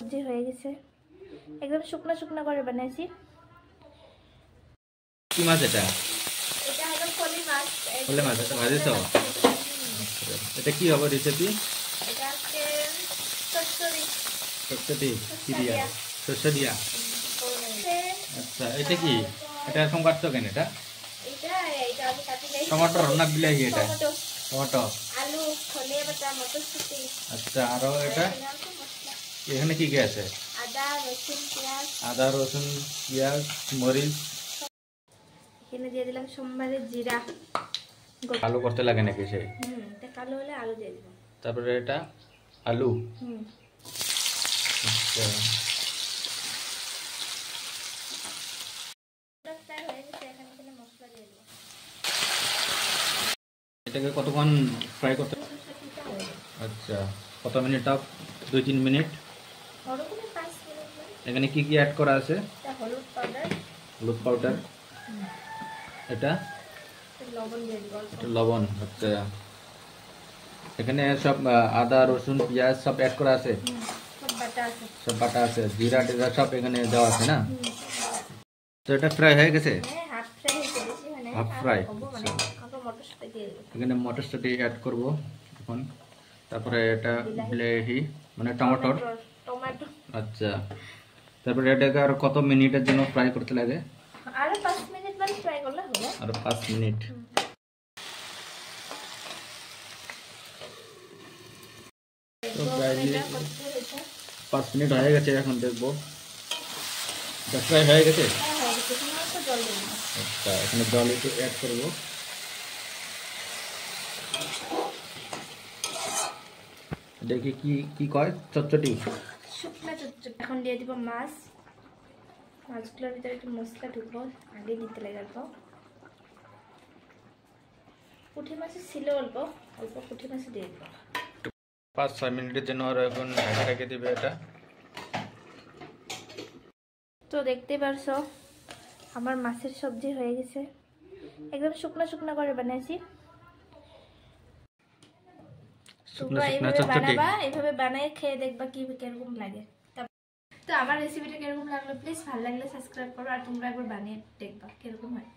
সবজি হয়ে গেছে, একদম শুকনো শুকনো করে বানাইছি। কি মাছ এটা? এটা হলো ফলি মাছ। ফলি মাছ এটা ভাজিছো? এটা কি হবে রেসিপি? এটা হচ্ছে চচ্চড়ি। চচ্চড়ি কি দিয়া? শস্য দিয়া। আচ্ছা, এটা কি? এটা এরকম কাটছো কেন এটা? এটা আমি কাটি নাই। টমেটো না বিলাহি এটা? টমেটো, আলু, ধনিয়া পাতা, মটরশুঁটি। আচ্ছা, আর এটা এখানে কি কি আছে? আদা, রসুন, পেঁয়াজ। আদা, রসুন, পেঁয়াজ, মরিচ। এখানে দিয়ে দিলাম সোমবারে জিরা। আলু করতে লাগে নাকি সেই? এটা কালো হলে আলু দিয়ে দিব। তারপরে এটা আলু। আচ্ছা, এটাকে কতক্ষণ ফ্রাই করতে? আচ্ছা, কত মিনিট? Up 2-3 minute. এখানে কি কি অ্যাড করা আছে? হলুদ পাউডার, হলুদ পাউডার, এটা লবণ দিয়ে দিব। লবণ। আচ্ছা, এখানে সব আদা, রসুন, পেঁয়াজ সব অ্যাড করা আছে? সব বাটা আছে। সব বাটা আছে, জিরা টিরা সব এখানে দেওয়া আছে না? তো এটা ফ্রাই হয়ে গেছে? হাফ ফ্রাই হয়েছে, বেশি মানে হাফ ফ্রাই। মটরশুঁটি দিয়ে দিব। এখানে মটরশুঁটি অ্যাড করব এখন। তারপরে এটা বিলাহি মানে টমেটো। আচ্ছা, তারপরে এটাকে আর কত মিনিটের জন্য ফ্রাই করতে লাগে? আরো 5 মিনিট মানে ফ্রাই করলে হবে। আরো 5 মিনিট। তো প্রায় 5 মিনিট হয়ে গেছে, এখন দেখবো ফ্রাই হয়ে গেছে। আচ্ছা, এখানে জল একটু অ্যাড করবো। দেখি কি কি কয় চচ্চড়ি, শুকনা চচ্চড়ি। এখন দিয়ে দিব মাছ। মাছগুলোর ভিতরে একটু মশলা ঢুকবো, আগে দিতে লাগবো। পুঁটি মাছ ছিল অল্প অল্প, পুঁটি মাছ দিয়ে দিব। 5-6 মিনিটের জন্য আর এখন ঢাকা রেখে দিবে এটা। তো দেখতে পারছো আমার মাছের সবজি হয়ে গেছে, একদম শুকনো শুকনো করে বানাইছি। তোমরা এইভাবে বানাবা, এইভাবে বানাই খেয়ে দেখবা কি কিরকম লাগে। তো আমার রেসিপিটা কিরকম লাগলো প্লিজ ভালো লাগলে সাবস্ক্রাইব করো, আর তোমরা একবার বানিয়ে দেখবা কিরকম হয়।